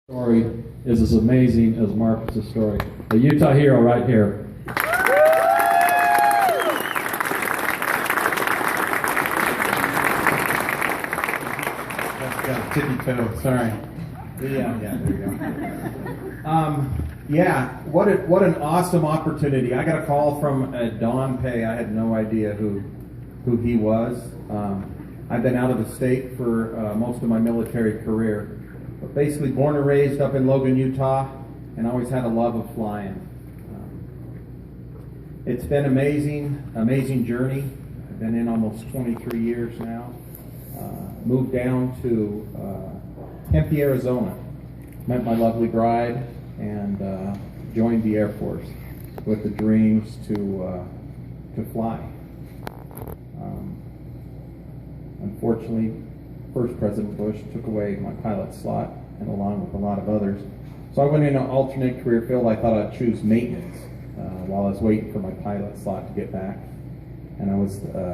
Story is as amazing as Marcus' story. The Utah hero right here. That's got a tippy toe. Sorry. Yeah, there you go. What an awesome opportunity. I got a call from Don Pay. I had no idea who he was. I've been out of the state for most of my military career. But basically born and raised up in Logan, Utah, and always had a love of flying. It's been amazing journey. I've been in almost 23 years now. Moved down to Tempe, Arizona. Met my lovely bride and joined the Air Force with the dreams to fly. Unfortunately, first President Bush took away my pilot slot, and along with a lot of others. So I went in an alternate career field. I thought I'd choose maintenance while I was waiting for my pilot slot to get back. And I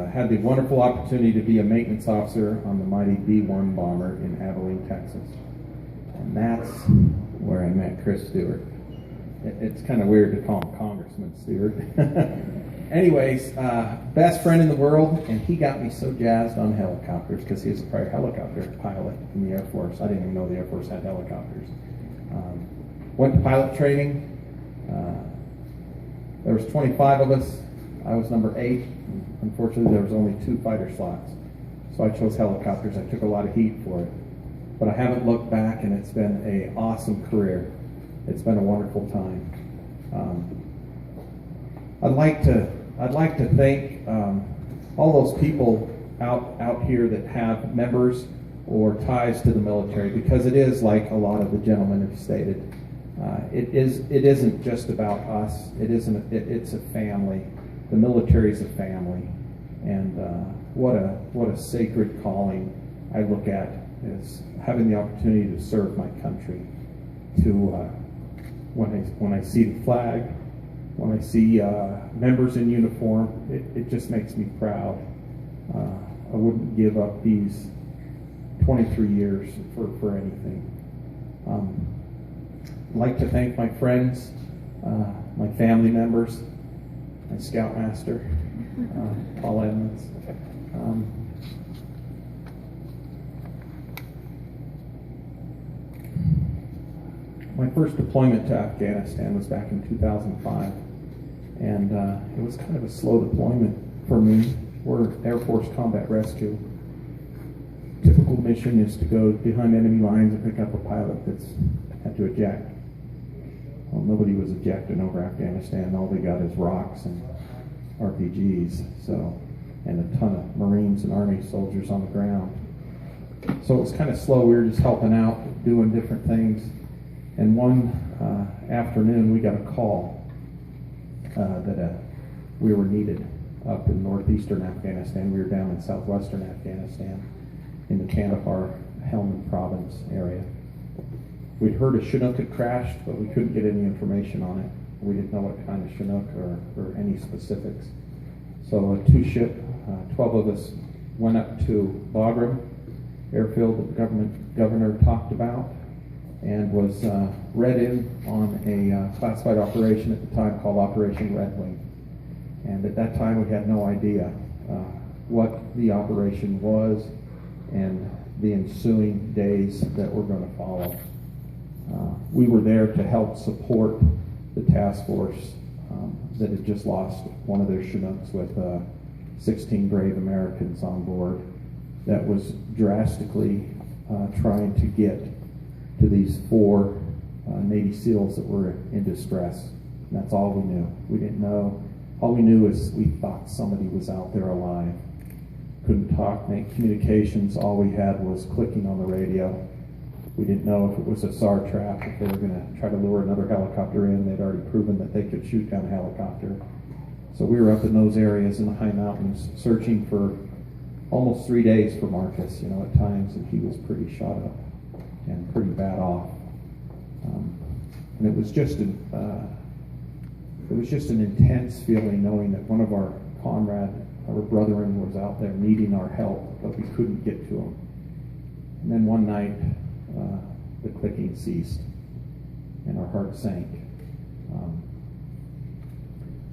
had the wonderful opportunity to be a maintenance officer on the mighty B-1 bomber in Abilene, Texas. And that's where I met Chris Stewart. It's kind of weird to call him Congressman Stewart. Anyways, best friend in the world, and he got me so jazzed on helicopters because he was a prior helicopter pilot in the Air Force. I didn't even know the Air Force had helicopters. Went to pilot training. There was 25 of us. I was number 8. Unfortunately, there was only 2 fighter slots. So I chose helicopters. I took a lot of heat for it. But I haven't looked back, and it's been an awesome career. It's been a wonderful time. I'd like to thank all those people out here that have members or ties to the military, because it is like a lot of the gentlemen have stated. It isn't just about us. It's a family. The military is a family, and what a sacred calling I look at is having the opportunity to serve my country. When I see the flag, when I see members in uniform, it just makes me proud. I wouldn't give up these 23 years for anything. I'd like to thank my friends, my family members, my scoutmaster, Paul Edmonds. My first deployment to Afghanistan was back in 2005, and it was kind of a slow deployment for me. We're Air Force Combat Rescue. Typical mission is to go behind enemy lines and pick up a pilot that's had to eject. Well, nobody was ejected over Afghanistan. All they got is rocks and RPGs, and a ton of Marines and Army soldiers on the ground. So it was kind of slow. We were just helping out, doing different things. And one afternoon, we got a call that we were needed up in northeastern Afghanistan. We were down in southwestern Afghanistan in the Kandahar, Helmand province area. We'd heard a Chinook had crashed, but we couldn't get any information on it. We didn't know what kind of Chinook or any specifics. So a 2-ship, 12 of us went up to Bagram airfield that the governor talked about, and was read in on a classified operation at the time called Operation Red Wing. And at that time, we had no idea what the operation was and the ensuing days that were going to follow. We were there to help support the task force that had just lost one of their Chinooks with 16 brave Americans on board that was drastically trying to get to these 4 Navy SEALs that were in distress. And that's all we knew. We didn't know. All we knew is we thought somebody was out there alive. Couldn't talk, make communications. All we had was clicking on the radio. We didn't know if it was a SAR trap, if they were going to try to lure another helicopter in. They'd already proven that they could shoot down a helicopter. So we were up in those areas in the high mountains searching for almost 3 days for Marcus, at times, and he was pretty shot up and pretty bad off. And it was just an intense feeling knowing that one of our brethren was out there needing our help, but we couldn't get to him. And then one night, the clicking ceased and our heart sank.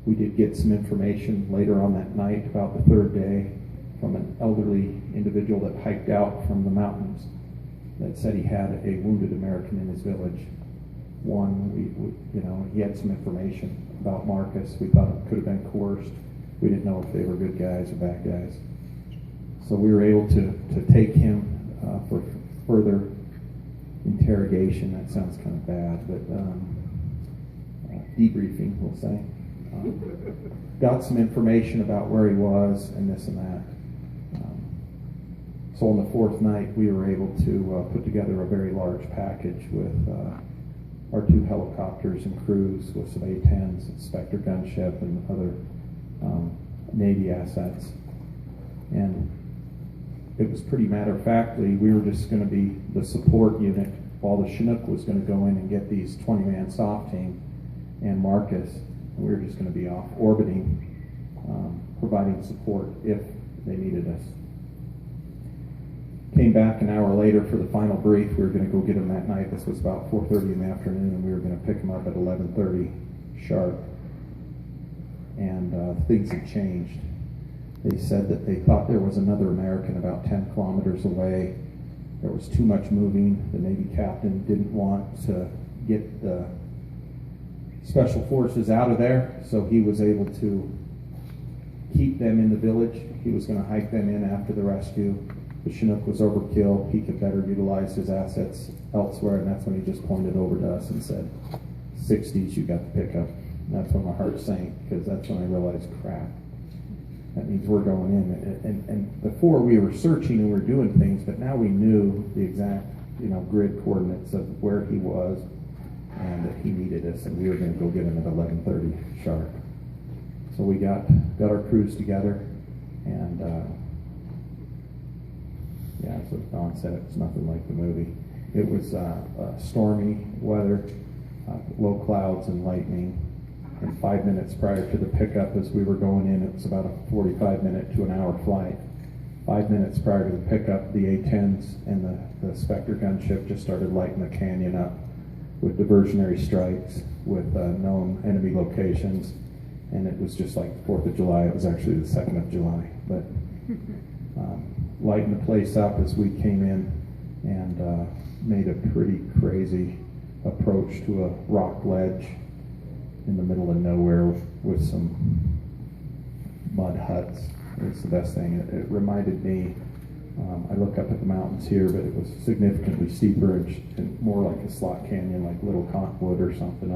We did get some information later on that night, about the third day, from an elderly individual that hiked out from the mountains that said he had a wounded American in his village. He had some information about Marcus. We thought it could have been coerced. We didn't know if they were good guys or bad guys. So we were able to take him for further interrogation. That sounds kind of bad, but debriefing, we'll say. Got some information about where he was and this and that. So on the fourth night, we were able to put together a very large package with our 2 helicopters and crews, with some A-10s, Spectre gunship, and other Navy assets. And it was pretty matter-of-factly, we were just going to be the support unit while the Chinook was going to go in and get these 20-man SOF team and Marcus. And we were just going to be off orbiting, providing support if they needed us. Came back an hour later for the final brief. We were going to go get him that night. This was about 4:30 in the afternoon, and we were going to pick him up at 11:30 sharp. And things had changed. They said that they thought there was another American about 10 kilometers away. There was too much moving. The Navy captain didn't want to get the special forces out of there, so he was able to keep them in the village. He was going to hike them in after the rescue. The Chinook was overkill. He could better utilize his assets elsewhere, and that's when he just pointed over to us and said, 60s, you got the pickup. And that's when my heart sank, because that's when I realized, crap, that means we're going in. And before we were searching and we were doing things, but now we knew the exact grid coordinates of where he was and that he needed us, and we were going to go get him at 11:30 sharp. So we got our crews together, and as Don said, it was nothing like the movie. It was stormy weather, low clouds and lightning. And 5 minutes prior to the pickup, as we were going in, it was about a 45-minute to an hour flight. 5 minutes prior to the pickup, the A-10s and the Spectre gunship just started lighting the canyon up with diversionary strikes, with known enemy locations. And it was just like the 4th of July. It was actually the 2nd of July. But lighting the place up as we came in, and made a pretty crazy approach to a rock ledge in the middle of nowhere with some mud huts. It was the best thing. It reminded me, I look up at the mountains here, but it was significantly steeper and more like a slot canyon, like Little Cottonwood or something,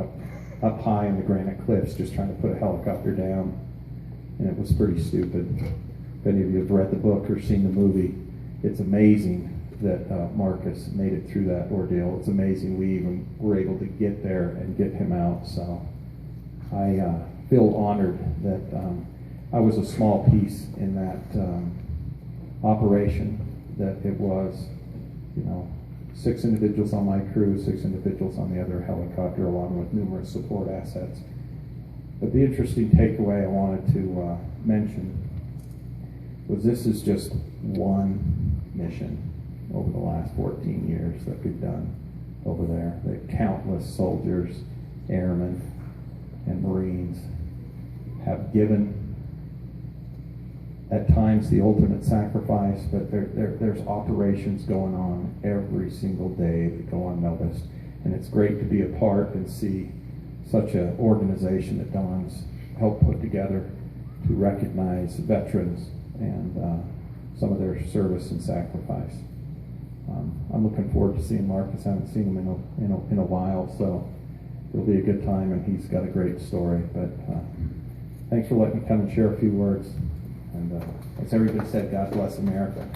up high in the granite cliffs, just trying to put a helicopter down. And it was pretty stupid. If any of you have read the book or seen the movie, it's amazing that Marcus made it through that ordeal. It's amazing we even were able to get there and get him out. So I feel honored that I was a small piece in that operation, that it was, 6 individuals on my crew, 6 individuals on the other helicopter, along with numerous support assets. But the interesting takeaway I wanted to mention was this is just one mission over the last 14 years that we've done over there. That countless soldiers, airmen, and Marines have given, at times, the ultimate sacrifice, but there's operations going on every single day that go unnoticed. And it's great to be a part and see such an organization that Don's helped put together to recognize veterans and some of their service and sacrifice. I'm looking forward to seeing Marcus. I haven't seen him in a while, so it'll be a good time, and he's got a great story. But thanks for letting me come and share a few words. And as everybody said, God bless America.